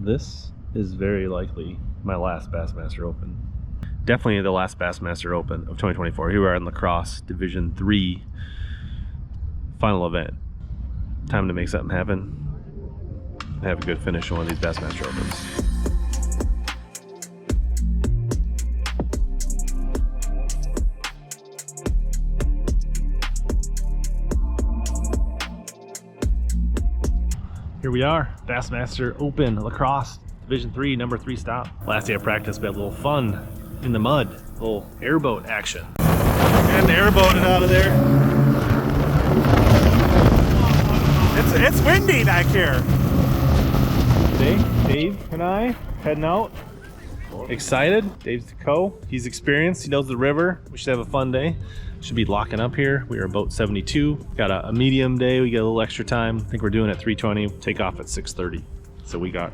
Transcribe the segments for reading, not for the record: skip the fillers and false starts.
this is very likely my last Bassmaster Open. Definitely the last Bassmaster Open of 2024. Here we are in Crosse Division 3 final event. Time to make something happen. Have a good finish on one of these Bassmaster Opens. Here we are, Bassmaster Open, Crosse Division 3, number 3 stop. Last day of practice, we had a little fun in the mud, a little airboat action. And airboated out of there. It's windy back here. Today, Dave and I heading out. Excited. Dave's the co. He's experienced. He knows the river. We should have a fun day. Should be locking up here. We are boat 72. Got a medium day. We get a little extra time. I think we're doing at 3:20. Take off at 6:30. So we got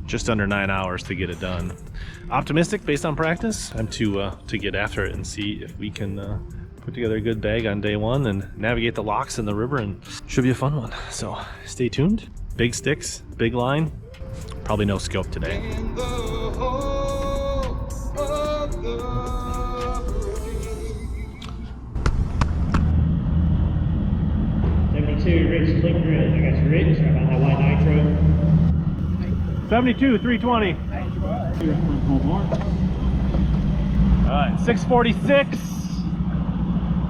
just under 9 hours to get it done. Optimistic based on practice. I'm to get after it and see if we can put together a good bag on day one and navigate the locks in the river, and should be a fun one. So stay tuned. Big sticks, big line. Probably no scope today. Rich Lick Grid. I got you, Rich. Sorry about that white nitro. 72, 320. Alright, 646.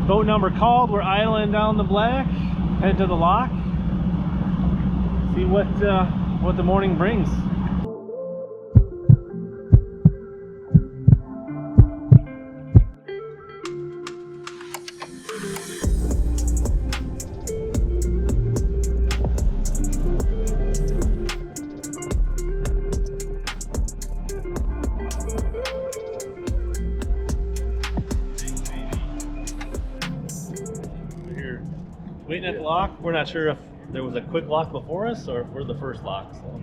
Boat number called. We're idling down the black. Head to the lock. See what the morning brings. Waiting at the lock. We're not sure if there was a quick lock before us or if we're the first lock. So.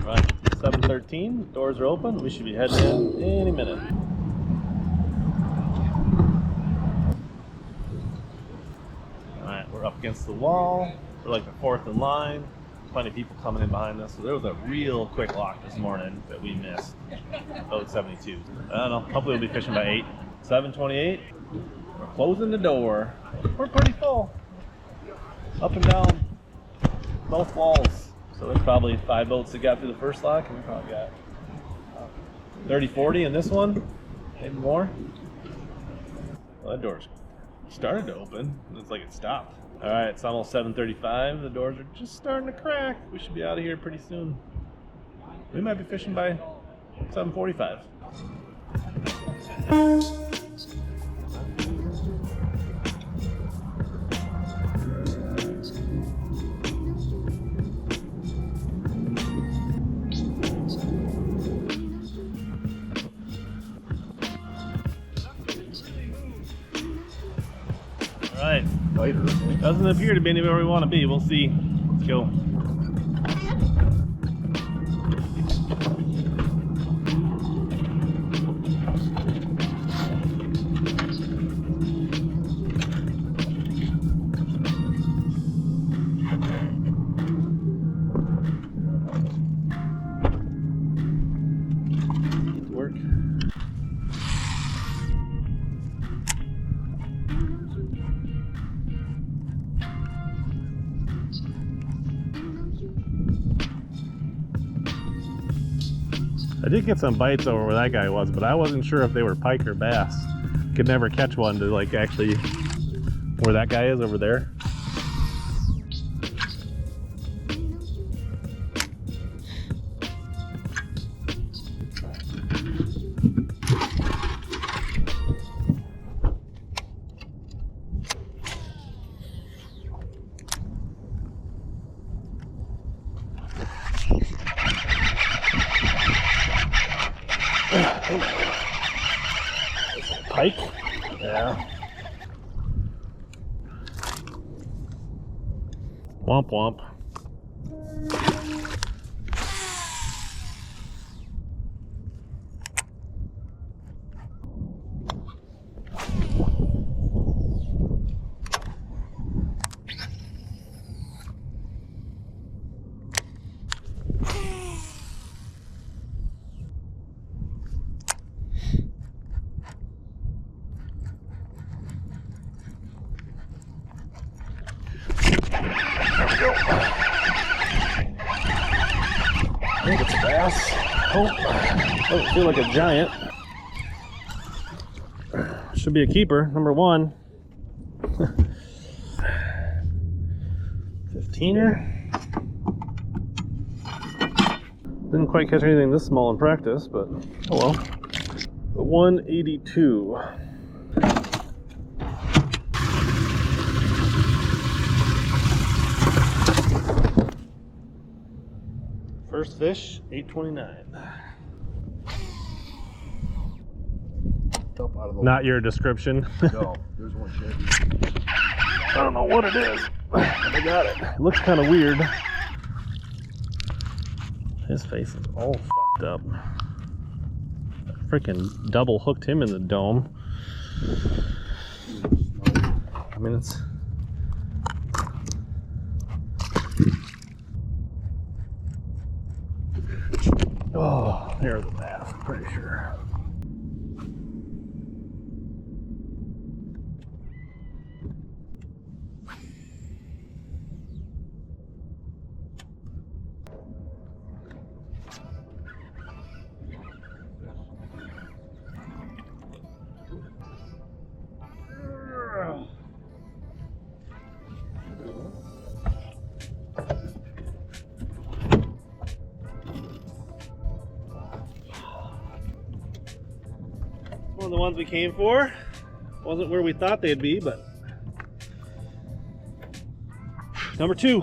Right, 7:13. Doors are open. We should be heading in any minute. All right, we're up against the wall. We're like the fourth in line. Plenty of people coming in behind us. So there was a real quick lock this morning that we missed. Boat 72. I don't know. Hopefully we'll be fishing by 8. 7:28. We're closing the door. We're pretty full. Up and down both walls. So there's probably 5 boats that got through the first lock, and we probably got 30, 40 in this one. Maybe more. Well, that door's started to open. It's like it stopped. All right, it's almost 7:35. The doors are just starting to crack. We should be out of here pretty soon. We might be fishing by 7:45. All right. Doesn't appear to be anywhere we want to be. We'll see. Let's go. Work. I did get some bites over where that guy was, but I wasn't sure if they were pike or bass. Could never catch one to like actually where that guy is over there. Pike? Yeah. Womp womp. go. I think it's a bass. Oh, doesn't feel like a giant. Should be a keeper, number 1. 15er. Didn't quite catch anything this small in practice, but oh well. 182. First fish, 829. Not your description. No, there's one shed. I don't know what it is. I got it. It looks kind of weird. His face is all fucked up. Freaking double hooked him in the dome. I mean, it's... Oh, there's the bass, I'm pretty sure. One of the ones we came for. Wasn't where we thought they'd be, but number 2.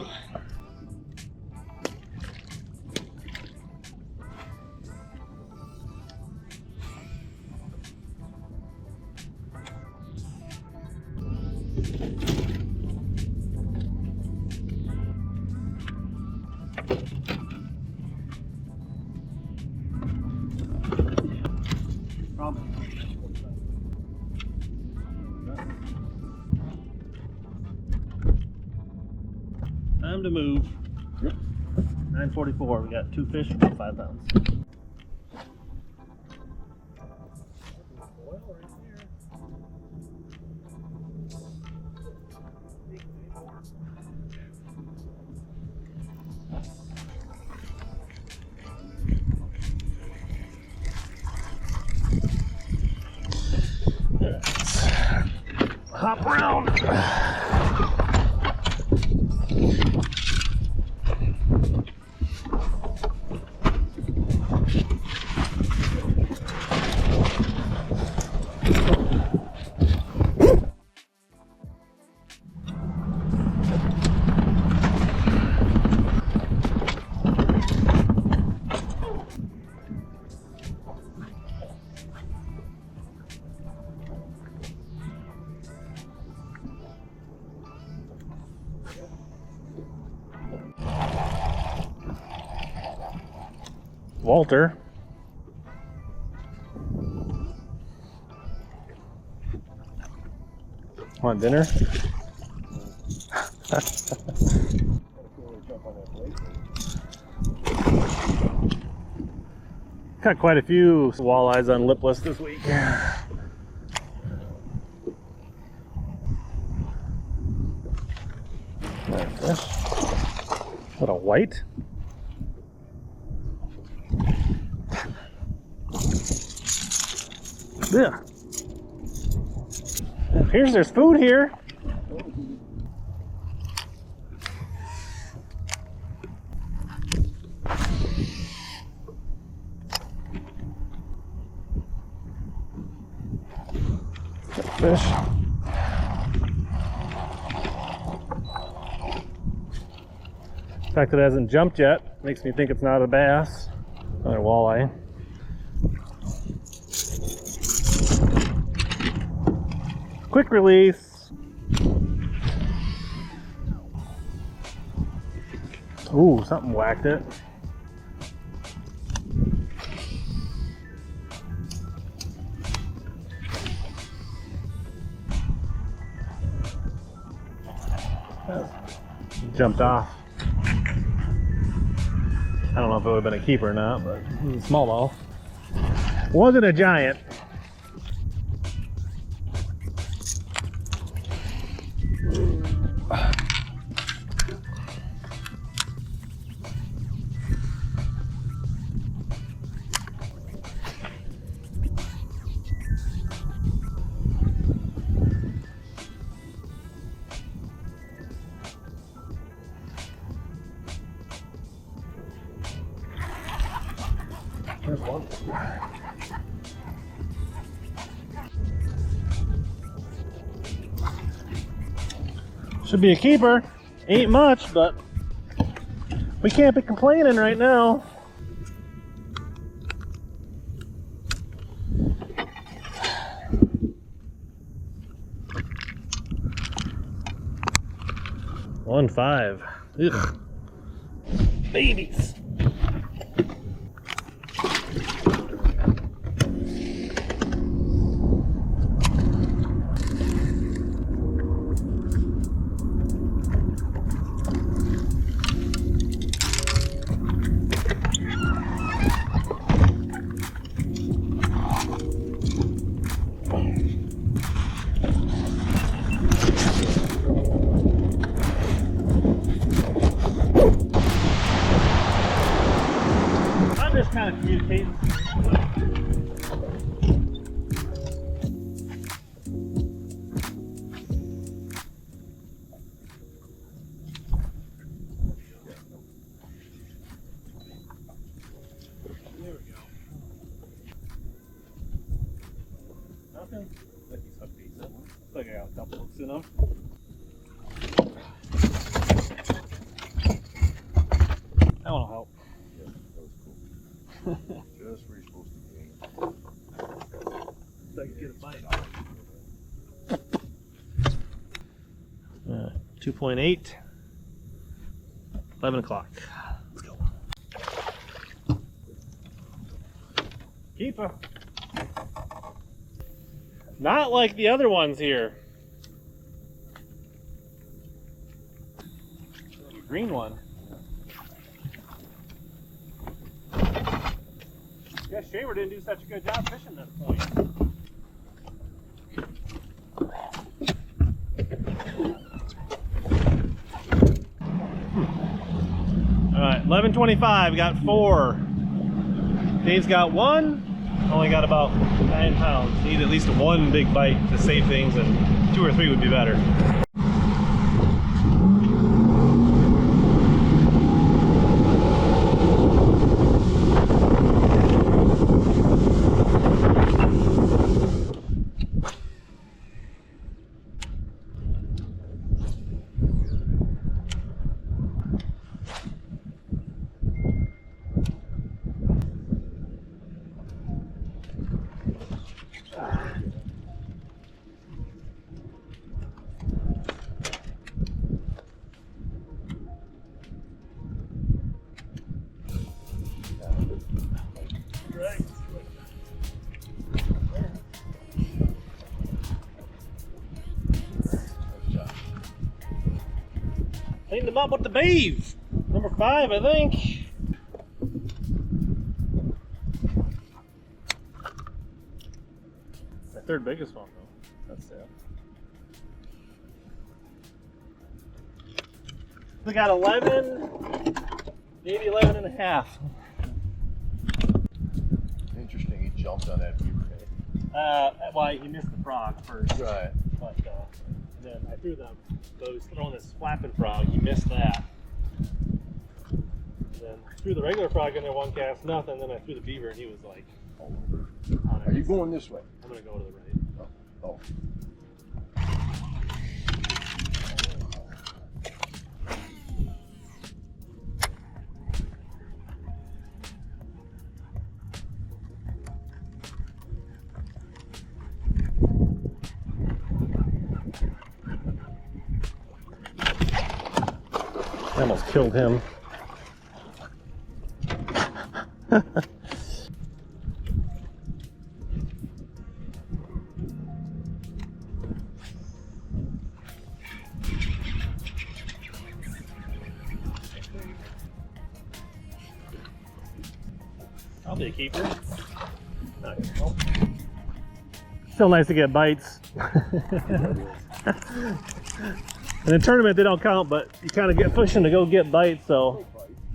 Time to move. Yep. 9:44. We got 2 fish, about 5 pounds. Hop around. Walter. Want dinner? Got quite a few walleyes on lipless this week. Nice fish. What, a white? Yeah. It appears there's food here. Fish. The fact that it hasn't jumped yet makes me think it's not a bass. Another walleye. Quick release. Ooh, something whacked it. Jumped off. I don't know if it would have been a keeper or not, but it was a smallmouth. Wasn't a giant. one. Should be a keeper. Ain't much, but we can't be complaining right now. One five. Ugh. Babies. Kind of communicating. There we go. Nothing. Like he's hooked decent. Looks like I got a couple hooks in them. That one will help. Just where you're supposed to be. So I can get a bite. 2.8. 11 o'clock. Let's go. Keeper. Not like the other ones here. Green one. Yeah, Shaver didn't do such a good job fishing this point. Alright, 11:25, got 4. Dave's got 1, only got about 9 pounds. Need at least 1 big bite to save things, and 2 or 3 would be better. Cleaned them up with the beeve. Number 5, I think. The 3rd biggest one, though. That's it. We got 11, maybe 11 and a half. Interesting, he jumped on that beaver. Well, he missed the frog first. Right. But then I threw them. So he was throwing this flapping frog. He missed that. And then I threw the regular frog in there, one cast, nothing. Then I threw the beaver, and he was like All over. Are you going this way? I'm gonna go to the right. Oh. I almost killed him. I'll be a keeper. Not gonna help. Still nice to get bites. In a tournament they don't count, but you kind of get pushing to go get bites, so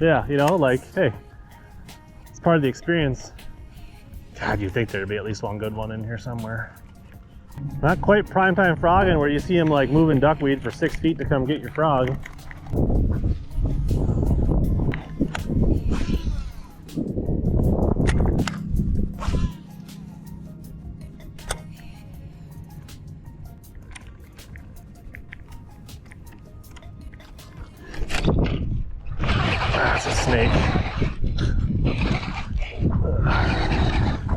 yeah, you know, like, hey, it's part of the experience. God, you'd think there'd be at least one good one in here somewhere. Not quite primetime frogging where you see him like moving duckweed for 6 feet to come get your frog. That's a snake.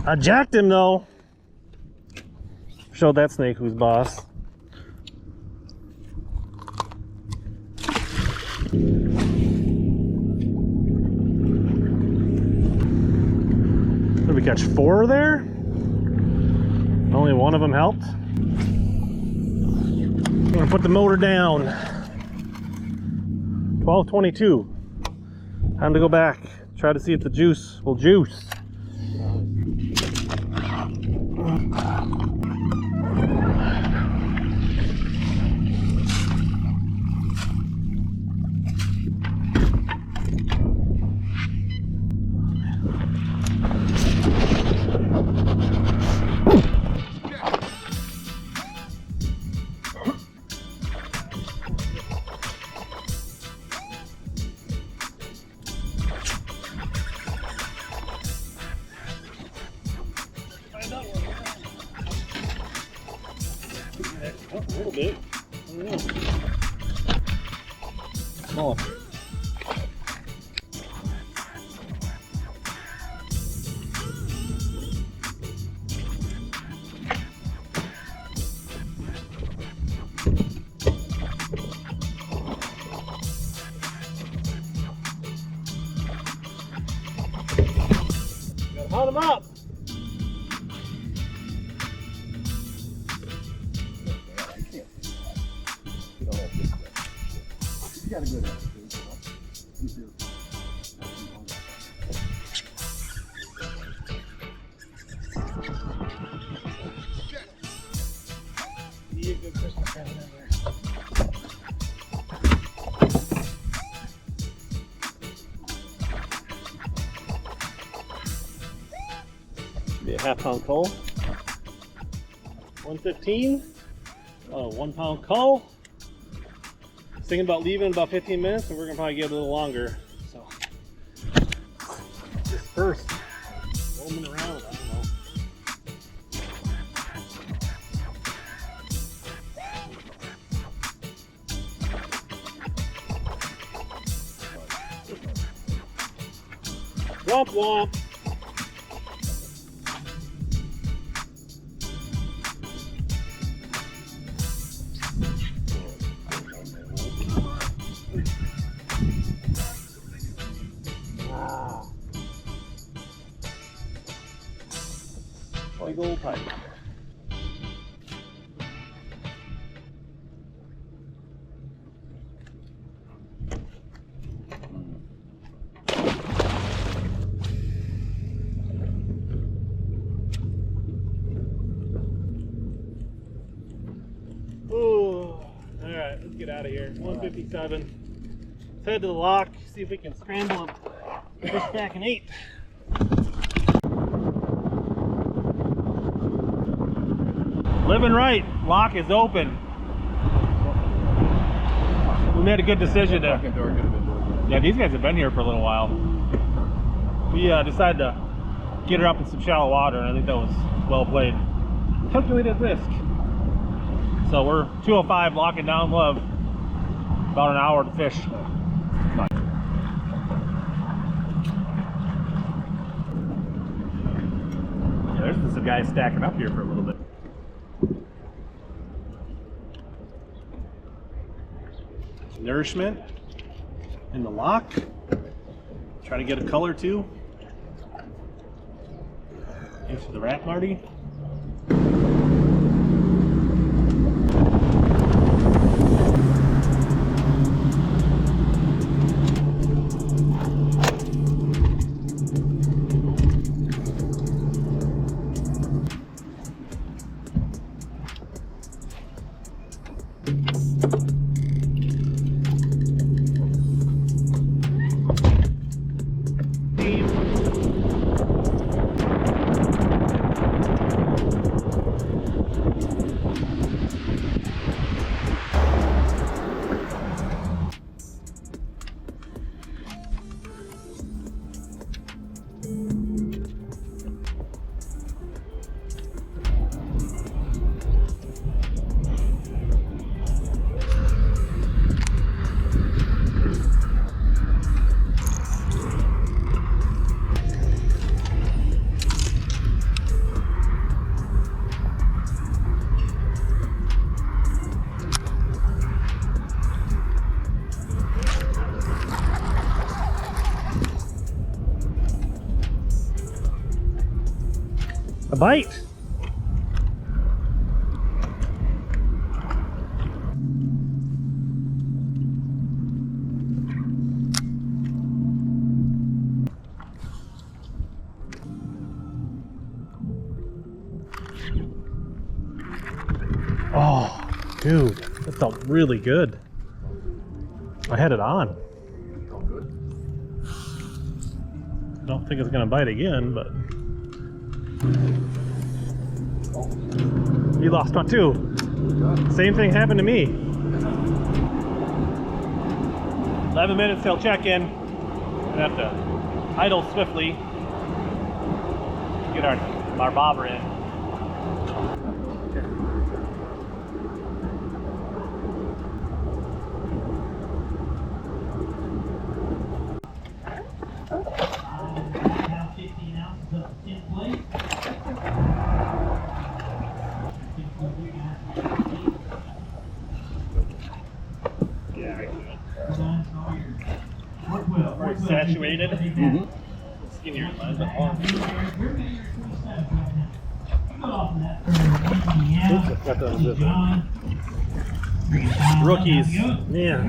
I jacked him though. Showed that snake who's boss. Did we catch 4 there? Only one of them helped. I'm gonna put the motor down. 12:22. Time to go back. Try to see if the juice will juice. A little bit. I don't know. Small. Gotta hunt them up. You got a good attitude, you know? Be a good Christmas family member. Be a half-pound cull. 115. 1 pound cull. Thinking about leaving in about 15 minutes, and we're gonna probably get a little longer. So, just first roaming around. I don't know. Womp womp. Big old pipe. Ooh, all right, let's get out of here. 157. Let's head to the lock, see if we can scramble a fish back and 8. Living right, lock is open. We made a good decision to. Yeah, these guys have been here for a little while. We decided to get her up in some shallow water, and I think that was well played. Calculated risk. So we're 205 locking down glove. About an hour to fish. Yeah, there's some guys stacking up here for a little bit. Nourishment in the lock. Try to get a color too. Thanks for the rack, Marty. A bite. Oh, dude, that felt really good. I had it on. I don't think it's gonna bite again, but you lost one too. Same thing happened to me. 11 minutes till check-in. Gonna have to idle swiftly. Get our bobber in. Saturated. Skinnier line, but long. Oops, got those rookies. Yeah.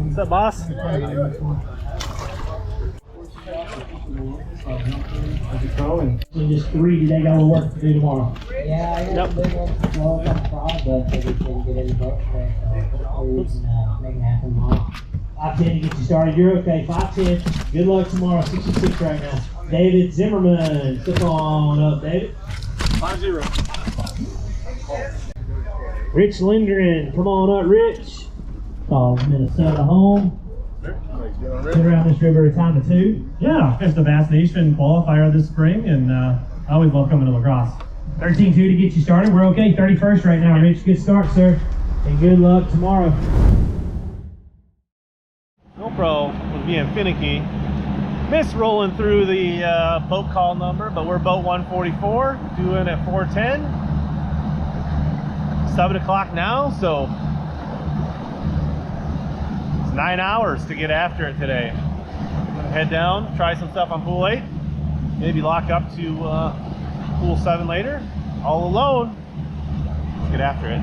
What's up, boss? How's it going? So just 3 today, got a little work to do tomorrow. Yeah, I got a big one. Well, I'm proud, but we didn't get any bucks today, so hopefully we can make it happen tomorrow. 5:10 to get you started. You're okay. 5:10. Good luck tomorrow. 66 right now. David Zimmerman. Come on up, David. 5-0. Rich Lindgren. Come on up, Rich. Oh, Minnesota home. Been around this river a time or two. Yeah, fished the Bass Nation qualifier this spring, and I always love coming to Lacrosse. 13-2 to get you started. We're okay. 31st right now, Rich. Good start, sir. And good luck tomorrow. GoPro was being finicky. Missed rolling through the boat call number, but we're boat 144, doing at 410. 7 o'clock now, so it's 9 hours to get after it today. Head down, try some stuff on pool 8, maybe lock up to pool 7 later, all alone. Let's get after it.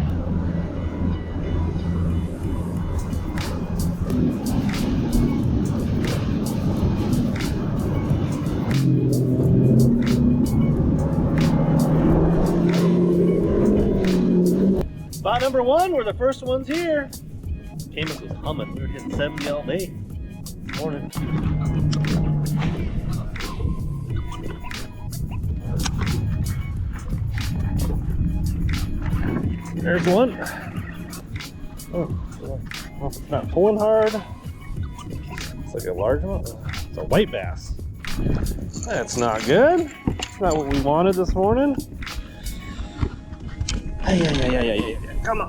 Spot number 1, we're the first ones here. Camus was humming, we were hitting 70 all day. Morning. There's one. Oh, it's not pulling hard. It's like a largemouth. It's a white bass. That's not good. It's not what we wanted this morning. Ay. Come on.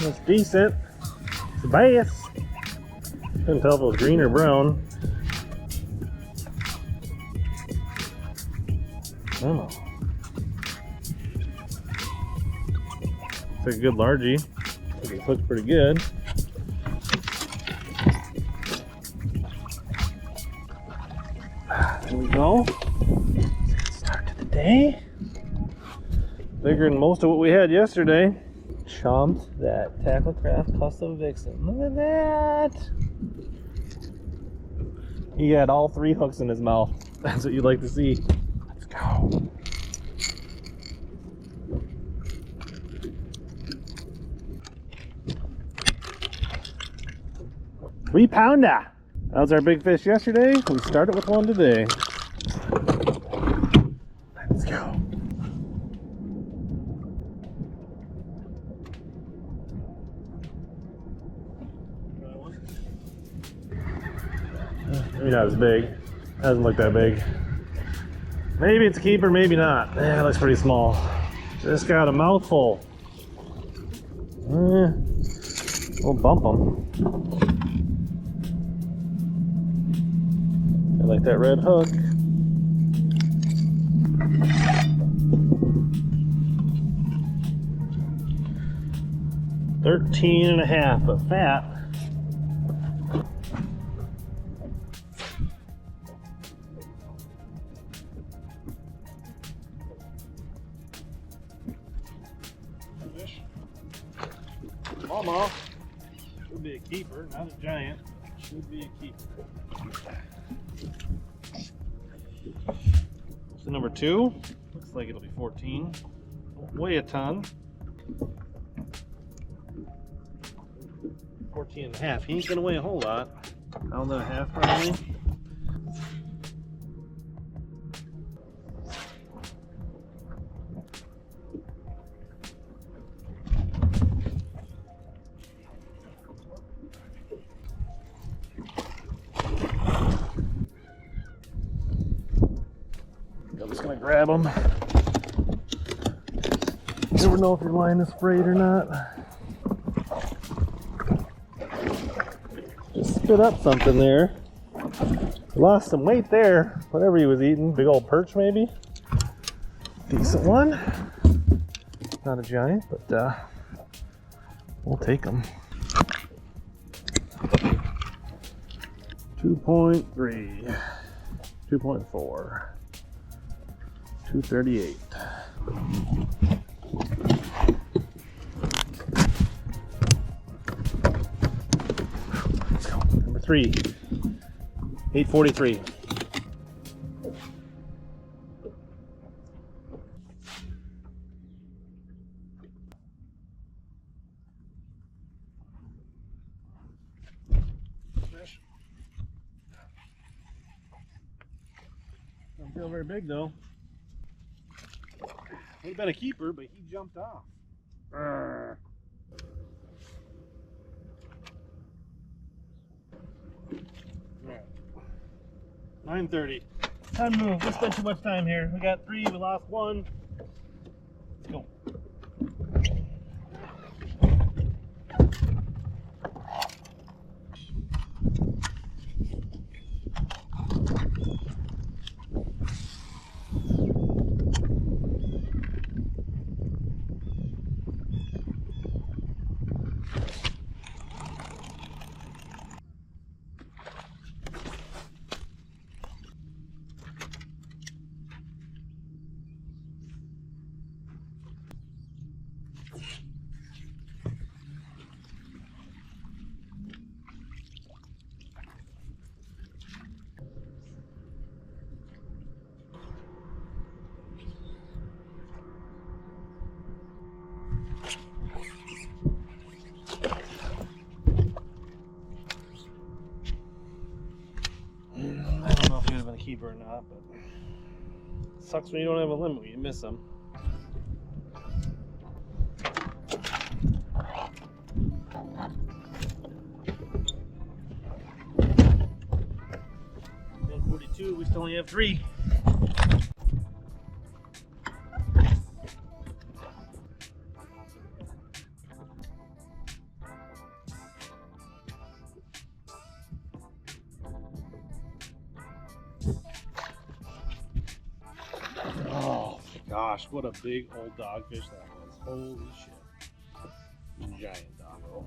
That's decent. It's a bass. Couldn't tell if it was green or brown. I don't know. It's a good largie. I think it hooks pretty good. There we go. Good start to the day. Bigger than most of what we had yesterday. Chomped that Tacklecraft Custom Vixen. Look at that! He had all 3 hooks in his mouth. That's what you'd like to see. Let's go. $3-pounder. That was our big fish yesterday. We started with one today. Let's go. Maybe not as big. Doesn't look that big. Maybe it's a keeper, maybe not. Yeah, it looks pretty small. Just got a mouthful. We'll bump them. I like that red hook. $13.5, but fat. Smallmouth. Should be a keeper, not a giant. Should be a keeper. So number 2. Looks like it'll be 14. Won't weigh a ton. 14.5. He ain't gonna weigh a whole lot. Pound and a half probably. I'm just gonna grab them. Never know if your line is frayed or not. Just spit up something there. Lost some weight there. Whatever he was eating. Big old perch maybe. Decent one. Not a giant, but we'll take them. 2.3. 2.4. 238. Let's go. Number 3. 843. Fish. Don't feel very big though. Would have been a keeper, but he jumped off. Right. 9:30. Time to move. We spent too much time here. We got 3, we lost 1. Let's go. Keeper or not, but it sucks when you don't have a limit. You miss them. And 42. We still only have 3. Gosh, what a big old dogfish that was. Holy shit. Giant doggo.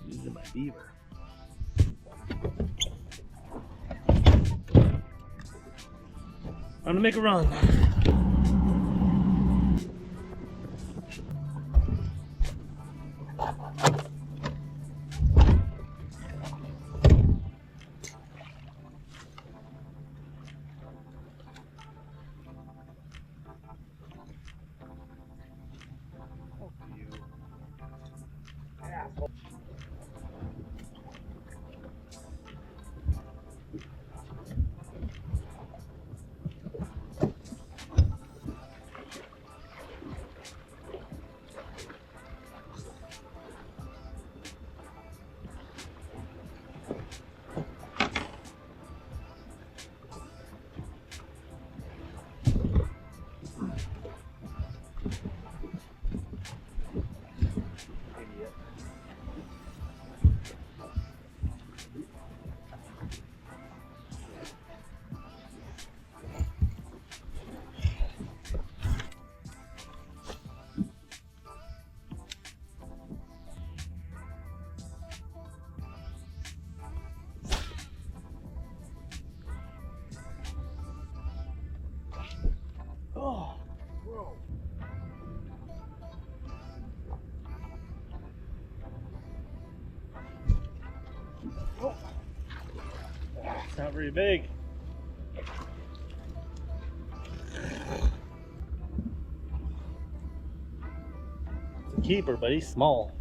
These are my beaver. I'm gonna make a run. Oh. It's not very big. It's a keeper, but he's small.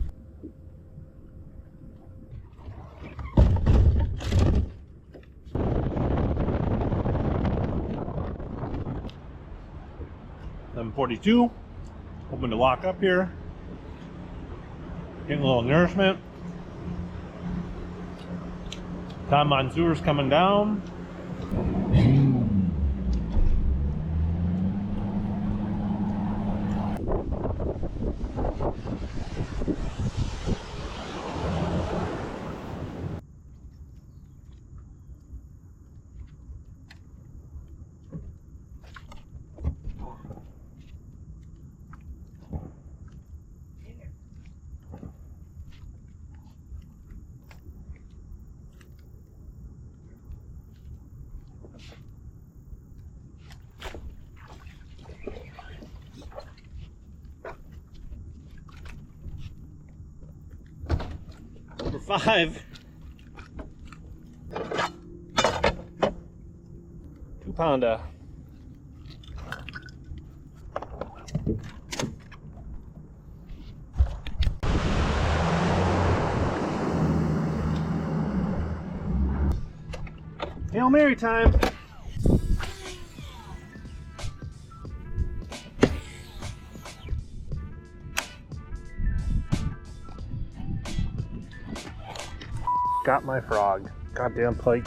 $11:42. Hoping to lock up here. Getting a little nourishment. Tom Mansour's coming down. Number 5. 2-pounder. Hail Mary time. Got my frog. Goddamn pike.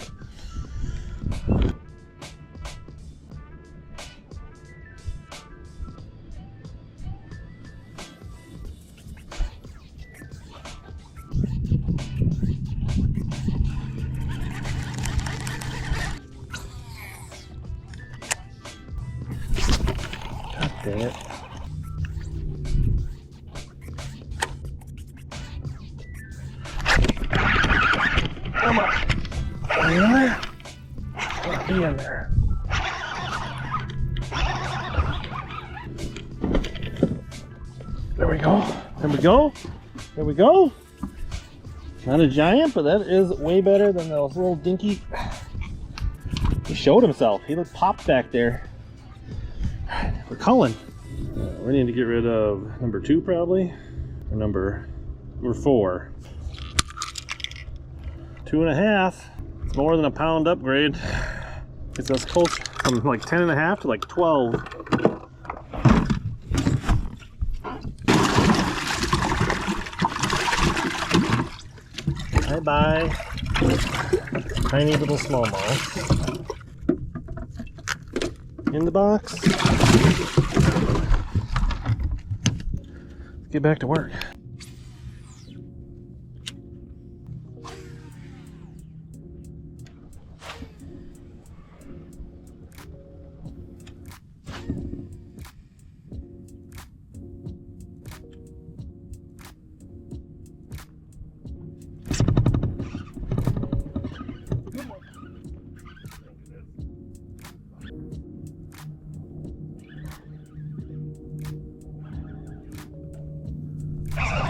God dang it. Come on. Are you in there? Be in there. There we go. There we go. There we go. Not a giant, but that is way better than those little dinky. He showed himself. He looked popped back there. Alright, we're culling. We need to get rid of number 2 probably. Or number 4. 2.5. It's more than a pound upgrade. It's us close from like 10.5 to like 12. Bye bye. Tiny little smallmouth. In the box. Get back to work.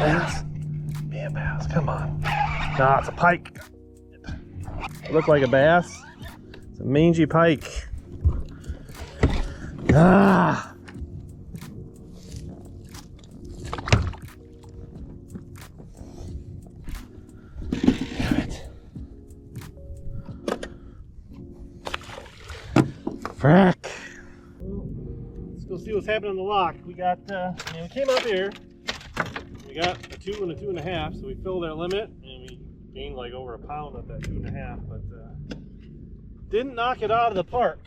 Bass? Be a bass, come on. Nah, it's a pike. It looked like a bass. It's a mangy pike. Ah! Damn it. Frack. Let's go see what's happening on the lock. We got, we came up here. We got a 2 and a 2.5, so we filled our limit, and we gained like over a pound of that 2.5, but didn't knock it out of the park,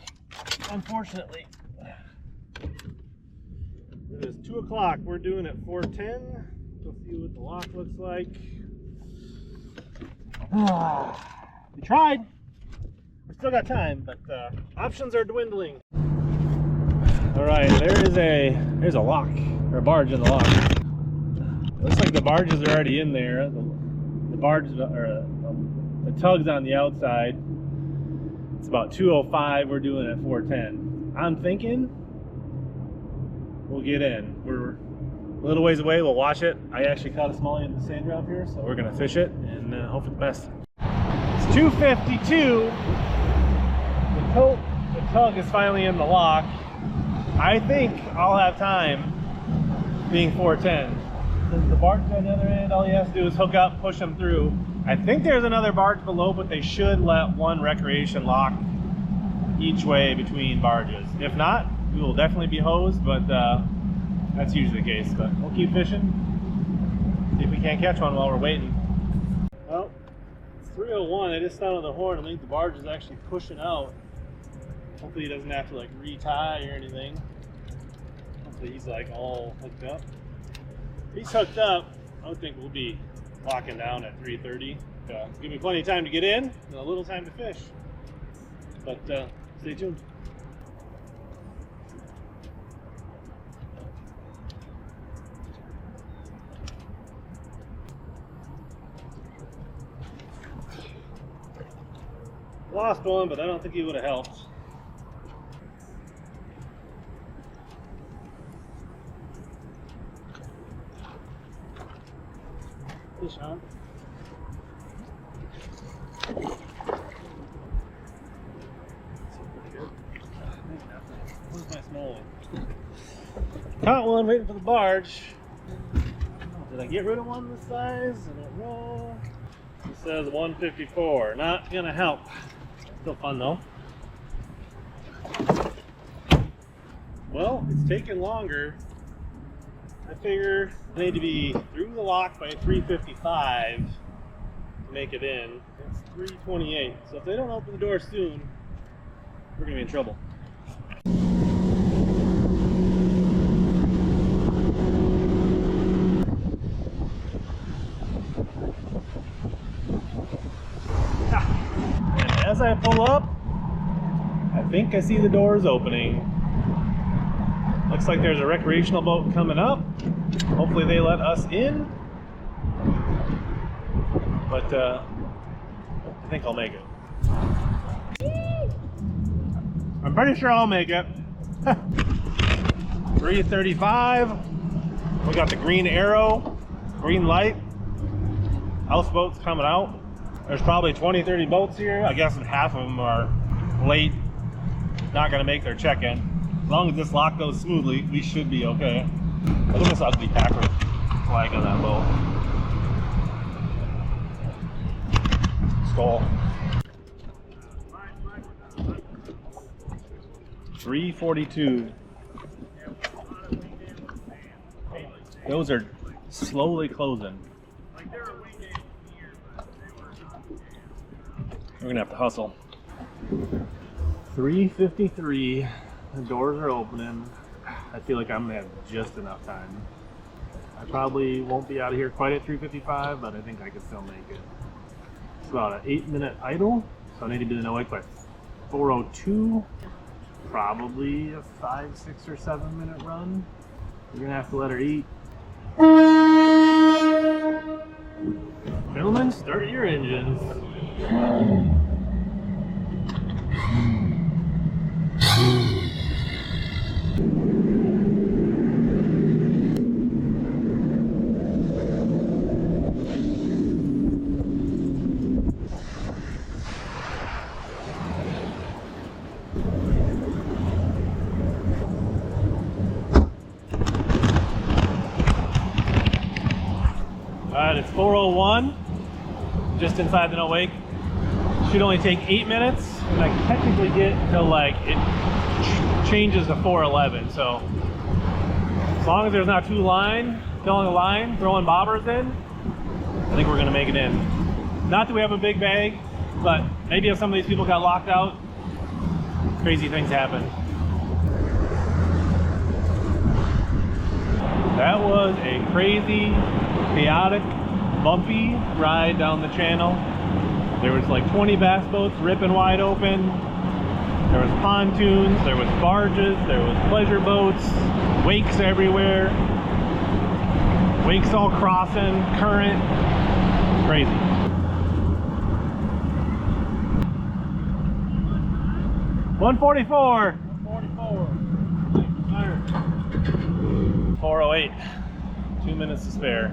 unfortunately. It is 2 o'clock. We're doing it 4:10. We'll see what the lock looks like. We tried. We still got time, but options are dwindling. All right, there's a lock, or a barge in the lock. Looks like the barges are already in there. The barges are the tug's on the outside. It's about 2:05. We're doing it at 4:10. I'm thinking we'll get in. We're a little ways away. We'll watch it. I actually caught a smallie in the sand drop here, so we're gonna fish it and hope for the best. It's 2:52. The tug is finally in the lock. I think I'll have time, being 410. Since the barge on the other end, all you have to do is hook up, push them through. I think there's another barge below, but they should let one recreation lock each way between barges. If not, we will definitely be hosed, but that's usually the case. But we'll keep fishing, see if we can't catch one while we're waiting. Well, it's 3:01. I just sounded the horn. I think the barge is actually pushing out. Hopefully he doesn't have to like retie or anything. Hopefully he's like all hooked up. If he's hooked up, I would think we'll be locking down at 3:30. Give me plenty of time to get in and a little time to fish. But stay tuned. Lost one, but I don't think he would have helped. Fish on. Where's my small one? Caught one waiting for the barge. Did I get rid of one this size? I don't know. It says 154. Not gonna help. Still fun though. Well, it's taking longer. I figure I need to be through the lock by 3:55 to make it in. It's 3:28. So if they don't open the door soon, we're gonna be in trouble. And as I pull up, I think I see the doors opening. Looks like there's a recreational boat coming up. Hopefully they let us in. But I think I'll make it. I'm pretty sure I'll make it. 3:35. We got the green arrow, green light. Houseboats coming out. There's probably 20-30 boats here. I guess half of them are late, not gonna make their check-in. As long as this lock goes smoothly, we should be okay. Look at this ugly packer flag on that boat. Skull. 3:42. Those are slowly closing. We're gonna have to hustle. 3:53. The doors are opening. I feel like I'm gonna have just enough time. I probably won't be out of here quite at 3:55, but I think I can still make it. It's about an 8-minute idle, so I need to be in the wake by 4:02. Probably a 5, 6, or 7-minute run. We're gonna have to let her eat. Gentlemen, start your engines. Alright, it's 4:01, just inside the no wake. Should only take 8 minutes, and I can technically get till like it changes to 4:11. So as long as there's not two line, filling a line, throwing bobbers in, I think we're gonna make it in. Not that we have a big bag, but maybe if some of these people got locked out, crazy things happen. That was a crazy, chaotic, bumpy ride down the channel. There was like 20 bass boats ripping wide open. There was pontoons, there was barges, there was pleasure boats, wakes everywhere. Wakes all crossing, current, crazy. $144. 4:08. 2 minutes to spare.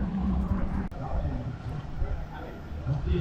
Be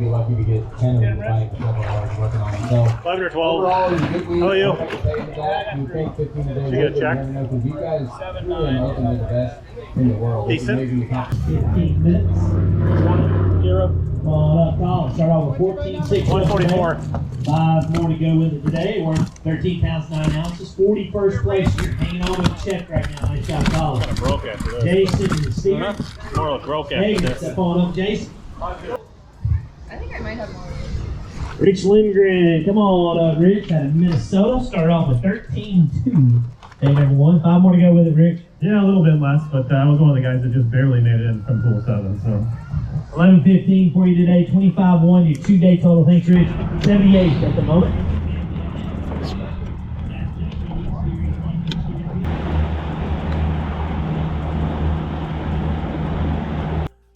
lucky to get 10 of them to bite a couple hours working on them. So 11 or 12. overall, it was a good week. How are you? I'm excited for that. You think 15 a day. You get a check? You never know, 'cause you guys really and ultimately the best in the world. Decent. Maybe 15 minutes. 1-0. Well, Collins start off with 14, 6. 144. 5 more to go with it today. We're 13 pounds, 9 ounces. 41st place. You're hanging on with a check right now. Nice job, Collins. Kind of broke after this. Jason and Steven. More like broke Hey, after this. step on up, Jason. I think I might have more. Rich Lindgren, come on up, Rich, out of Minnesota. Started off with 13-2. Day number 1. 5 more to go with it, Rich. Yeah, a little bit less, but I was one of the guys that just barely made it in from pool 7. So 11-15 for you today. 25-1. Your 2-day total. Thanks, Rich. 78 at the moment.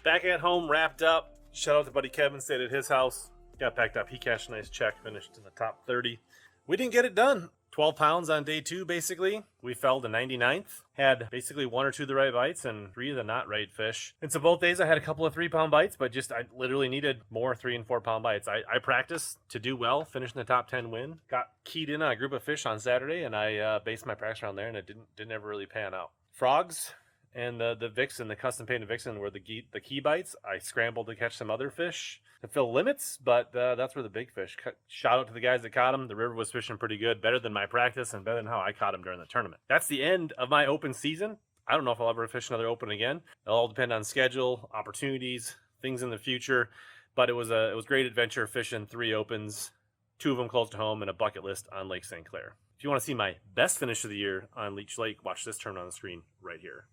Back at home, wrapped up. Shout out to buddy Kevin, stayed at his house. Got packed up. He cashed a nice check, finished in the top 30. We didn't get it done. 12 pounds on day 2, basically. We fell to 99th. Had basically 1 or 2 of the right bites and 3 of the not right fish. And so both days I had a couple of 3-pound bites, but I literally needed more 3 and 4 pound bites. I practiced to do well, finish in the top 10 win. Got keyed in on a group of fish on Saturday, and I based my practice around there, and it didn't ever really pan out. Frogs and the Vixen, the custom painted Vixen, were the key bites. I scrambled to catch some other fish to fill limits, but that's where the big fish. Shout out to the guys that caught them. The river was fishing pretty good, better than my practice and better than how I caught them during the tournament. That's the end of my open season. I don't know if I'll ever fish another open again. It'll all depend on schedule, opportunities, things in the future. But it was great adventure fishing 3 opens, 2 of them close to home, and a bucket list on Lake St. Clair. If you want to see my best finish of the year on Leech Lake, watch this tournament on the screen right here.